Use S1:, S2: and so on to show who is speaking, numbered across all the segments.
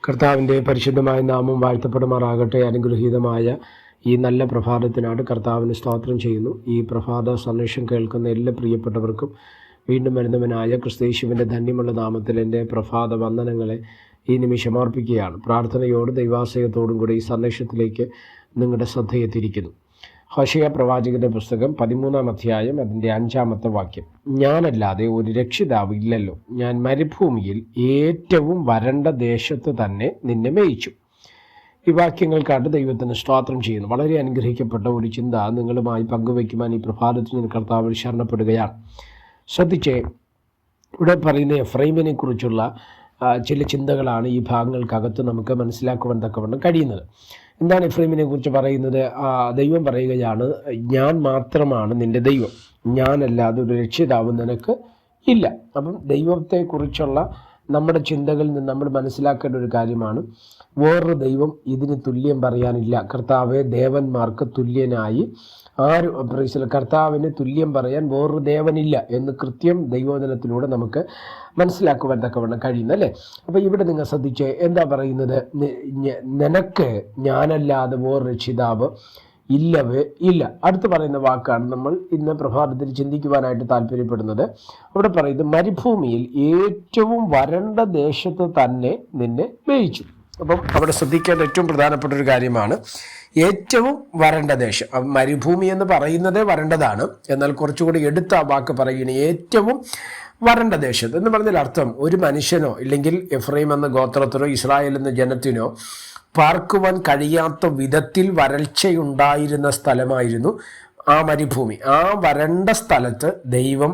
S1: കർത്താവിൻ്റെ പരിശുദ്ധമായ നാമം വാഴ്ത്തപ്പെടുമാറാകട്ടെ. അനുഗ്രഹീതമായ ഈ നല്ല പ്രഭാതത്തിനാണ് കർത്താവിന് സ്തോത്രം ചെയ്യുന്നു. ഈ പ്രഭാത സന്ദേശം കേൾക്കുന്ന എല്ലാ പ്രിയപ്പെട്ടവർക്കും വീണ്ടും വരുന്നവനായ ക്രിസ്തയേശുവിൻ്റെ ധന്യമുള്ള നാമത്തിൽ എൻ്റെ പ്രഭാത വന്ദനങ്ങളെ ഈ നിമിഷം അർപ്പിക്കുകയാണ്. പ്രാർത്ഥനയോടും ദൈവാശ്രയത്തോടും കൂടി ഈ സന്ദേശത്തിലേക്ക് നിങ്ങളുടെ ശ്രദ്ധയെത്തിയിരിക്കുന്നു. ഹോശേയ പ്രവാചകന്റെ പുസ്തകം 13-ാം അധ്യായം അതിൻ്റെ 5-ാമത്തെ വാക്യം. ഞാനല്ലാതെ ഒരു രക്ഷിതാവ് ഇല്ലല്ലോ, ഞാൻ മരുഭൂമിയിൽ ഏറ്റവും വരണ്ട ദേശത്ത് തന്നെ നിന്നെ മേയിച്ചു. ഈ വാക്യങ്ങൾക്കായിട്ട് ദൈവത്തിന് സ്തോത്രം ചെയ്യുന്നു. വളരെ അനുഗ്രഹിക്കപ്പെട്ട ഒരു ചിന്ത നിങ്ങളുമായി പങ്കുവയ്ക്കുവാൻ ഈ പ്രഭാതത്തിൽ ഞാൻ കർത്താവിൽ ശരണപ്പെടുകയാണ്. ശ്രദ്ധിച്ചേ, ഇവിടെ പറയുന്ന എഫ്രൈമിനെ കുറിച്ചുള്ള ചില ചിന്തകളാണ് ഈ ഭാഗങ്ങൾക്കകത്ത് നമുക്ക് മനസ്സിലാക്കുവാൻ തക്കവണ്ണം കഴിയുന്നത്. എന്താണ് എഫ്രൈമിനെ കുറിച്ച് പറയുന്നത്? ദൈവം പറയുകയാണ്, ഞാൻ മാത്രമാണ് നിൻ്റെ ദൈവം, ഞാനല്ലാതെ ഒരു രക്ഷിതാവ് നിനക്ക് ഇല്ല. അപ്പം ദൈവത്തെക്കുറിച്ചുള്ള നമ്മുടെ ചിന്തകളിൽ നിന്ന് നമ്മൾ മനസ്സിലാക്കേണ്ട ഒരു കാര്യമാണ്, വേറൊരു ദൈവം ഇതിന് തുല്യം പറയാനില്ല. കർത്താവെ ദേവന്മാർക്ക് തുല്യനായി കർത്താവിന് തുല്യം പറയാൻ വേറൊരു ദേവനില്ല എന്ന് കൃത്യം ദൈവവചനത്തിലൂടെ നമുക്ക് മനസ്സിലാക്കുവാൻ തക്കവണ്ണം കഴിയുന്നല്ലേ. അപ്പോൾ ഇവിടെ നിങ്ങൾ ശ്രദ്ധിച്ച് എന്താ പറയുന്നത്? നിനക്ക് ഞാനല്ലാതെ വേറൊരു രക്ഷിതാവ് ഇല്ലവേ ഇല്ല. അടുത്ത് പറയുന്ന വാക്കാണ് നമ്മൾ ഇന്ന് പ്രഭാതത്തിൽ ചിന്തിക്കുവാനായിട്ട് താല്പര്യപ്പെടുന്നത്. അവിടെ പറയുന്നത്, മരുഭൂമിയിൽ ഏറ്റവും വരണ്ട ദേശത്ത് തന്നെ നിന്നെ മേയിച്ചു. അപ്പം അവിടെ ശ്രദ്ധിക്കേണ്ട ഏറ്റവും പ്രധാനപ്പെട്ട ഒരു കാര്യമാണ് ഏറ്റവും വരണ്ട ദേശം. മരുഭൂമി എന്ന് പറയുന്നത് വരണ്ടതാണ്, എന്നാൽ കുറച്ചുകൂടി എടുത്ത ആ വാക്ക് പറയുന്നത് ഏറ്റവും വരണ്ട ദേശത്ത് എന്ന് പറഞ്ഞാൽ അർത്ഥം ഒരു മനുഷ്യനോ ഇല്ലെങ്കിൽ എഫ്രൈം എന്ന ഗോത്രത്തിനോ ഇസ്രായേൽ എന്ന ജനത്തിനോ പാർക്കുവാൻ കഴിയാത്ത വിധത്തിൽ വരൾച്ചയുണ്ടായിരുന്ന സ്ഥലമായിരുന്നു ആ മരുഭൂമി. ആ വരണ്ട സ്ഥലത്ത് ദൈവം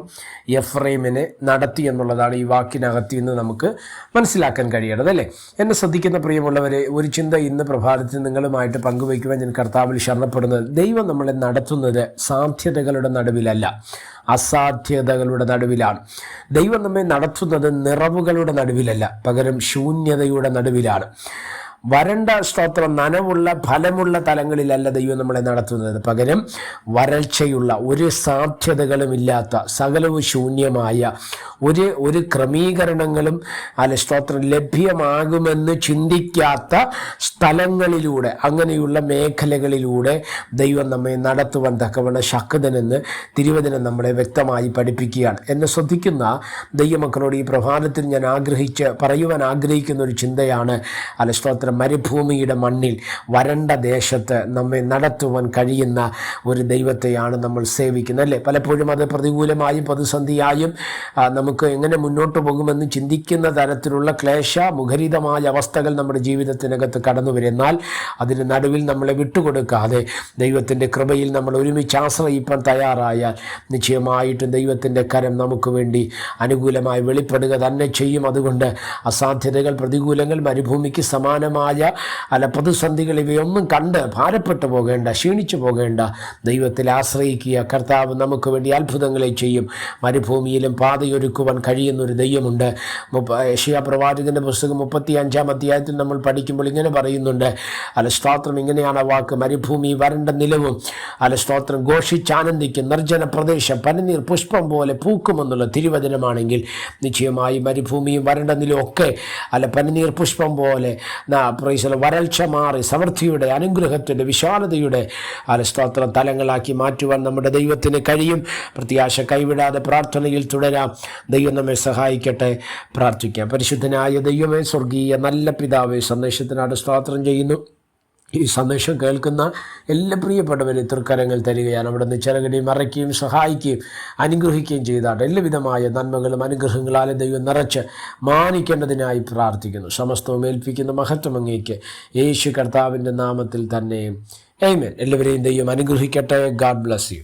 S1: എഫ്രൈമിനെ നടത്തി എന്നുള്ളതാണ് ഈ വാക്കിനകത്ത് നിന്ന് നമുക്ക് മനസ്സിലാക്കാൻ കഴിയേണ്ടത്, അല്ലേ? എന്നെ ശ്രദ്ധിക്കുന്ന പ്രിയമുള്ളവരെ, ഒരു ചിന്ത ഇന്ന് പ്രഭാതത്തിൽ നിങ്ങളുമായിട്ട് പങ്കുവയ്ക്കുവാൻ ഞാൻ കർത്താവിൽ ശരണപ്പെടുന്നത്, ദൈവം നമ്മളെ നടത്തുന്നത് സാധ്യതകളുടെ നടുവിലല്ല, അസാധ്യതകളുടെ നടുവിലാണ്. ദൈവം നമ്മെ നടത്തുന്നത് നിറവുകളുടെ നടുവിലല്ല, പകരം ശൂന്യതയുടെ നടുവിലാണ്. വരണ്ട സ്തോത്രം നനവുള്ള ഫലമുള്ള തലങ്ങളിലല്ല ദൈവം നമ്മളെ നടത്തുന്നത്, പകരം വരൾച്ചയുള്ള ഒരു സാധ്യതകളുമില്ലാത്ത സകലവും ശൂന്യമായ ഒരു ക്രമീകരണങ്ങളും സ്തോത്രം ലഭ്യമാകുമെന്ന് ചിന്തിക്കാത്ത സ്ഥലങ്ങളിലൂടെ, അങ്ങനെയുള്ള മേഖലകളിലൂടെ ദൈവം നമ്മെ നടത്തുവാൻ തക്കവണ്ണം ശക്തനെന്ന് തിരുവചനം നമ്മളെ വ്യക്തമായി പഠിപ്പിക്കുകയാണ്. എന്നെ ശ്രദ്ധിക്കുന്ന ദൈവമക്കളോട് ഈ പ്രഭാതത്തിൽ ഞാൻ പറയുവാൻ ആഗ്രഹിക്കുന്ന ഒരു ചിന്തയാണ്, സ്തോത്രം മരുഭൂമിയുടെ മണ്ണിൽ വരണ്ട ദേശത്ത് നമ്മെ നടത്തുവാൻ കഴിയുന്ന ഒരു ദൈവത്തെയാണ് നമ്മൾ സേവിക്കുന്നത്, അല്ലേ? പലപ്പോഴും അത് പ്രതികൂലമായും പ്രതിസന്ധിയായും നമുക്ക് എങ്ങനെ മുന്നോട്ട് പോകുമെന്ന് ചിന്തിക്കുന്ന തരത്തിലുള്ള മുഖരിതമായ അവസ്ഥകൾ നമ്മുടെ ജീവിതത്തിനകത്ത് കടന്നു വരുന്നാൽ അതിന് നടുവിൽ നമ്മളെ വിട്ടുകൊടുക്കാതെ ദൈവത്തിൻ്റെ കൃപയിൽ നമ്മൾ ഒരുമിച്ച് ആശ്രയിപ്പാൻ തയ്യാറായാൽ നിശ്ചയമായിട്ടും ദൈവത്തിൻ്റെ കരം നമുക്ക് വേണ്ടി അനുകൂലമായി വെളിപ്പെടുക തന്നെ ചെയ്യും. അതുകൊണ്ട് അസാധ്യതകൾ, പ്രതികൂലങ്ങൾ, മരുഭൂമിക്ക് സമാനമായ പ്രതിസന്ധികൾ ഇവയൊന്നും കണ്ട് ഭാരപ്പെട്ടു പോകേണ്ട, ക്ഷീണിച്ചു പോകേണ്ട, ദൈവത്തിൽ ആശ്രയിക്കുക. കർത്താവ് നമുക്ക് വേണ്ടി അത്ഭുതങ്ങളെ ചെയ്യും. മരുഭൂമിയിലും പാതയൊരുക്കുവാൻ കഴിയുന്നൊരു ദൈവമുണ്ട്. യെശയ്യാ പ്രവാചകന്റെ പുസ്തകം 35-ാം അധ്യായത്തിൽ നമ്മൾ പഠിക്കുമ്പോൾ ഇങ്ങനെ പറയുന്നുണ്ട്, സ്തോത്രം ഇങ്ങനെയാണ് ആ വാക്ക്, മരുഭൂമി വരണ്ട നിലവും സ്തോത്രം ഘോഷിച്ചാനന്ദിക്കും, നിർജ്ജന പ്രദേശം പനിനീർ പുഷ്പം പോലെ പൂക്കുമെന്നുള്ള തിരുവചനമാണെങ്കിൽ നിശ്ചയമായി മരുഭൂമിയും വരണ്ട നിലവും ഒക്കെ പനിനീർ പുഷ്പം പോലെ വരൾച്ച മാറി സമൃദ്ധിയുടെ, അനുഗ്രഹത്തിൻ്റെ, വിശാലതയുടെ സ്തോത്രം തലങ്ങളാക്കി മാറ്റുവാൻ നമ്മുടെ ദൈവത്തിന് കഴിയും. പ്രത്യാശ കൈവിടാതെ പ്രാർത്ഥനയിൽ തുടരാം. ദൈവം നമ്മെ സഹായിക്കട്ടെ. പ്രാർത്ഥിക്കാം. പരിശുദ്ധനായ ദൈവമേ, സ്വർഗീയ നല്ല പിതാവേ, സന്ദേശത്തിനായിട്ട് സ്തോത്രം ചെയ്യുന്നു. ഈ സന്ദേശം കേൾക്കുന്ന എല്ലാ പ്രിയപ്പെട്ടവരെ തൃക്കരങ്ങൾ തരികയാണ്. അവിടെ നിന്ന് ചിറകടി മറയ്ക്കുകയും സഹായിക്കുകയും അനുഗ്രഹിക്കുകയും ചെയ്താട്ട് എല്ലാവിധമായ നന്മകളും അനുഗ്രഹങ്ങളാലും ദൈവം നിറച്ച് മാനിക്കേണ്ടതിനായി പ്രാർത്ഥിക്കുന്നു. സമസ്തവും ഏൽപ്പിക്കുന്ന മഹത്വം അങ്ങേക്ക് യേശു കർത്താവിൻ്റെ നാമത്തിൽ തന്നെ ആമേൻ. എല്ലാവരെയും ദൈവം അനുഗ്രഹിക്കട്ടെ. God bless you.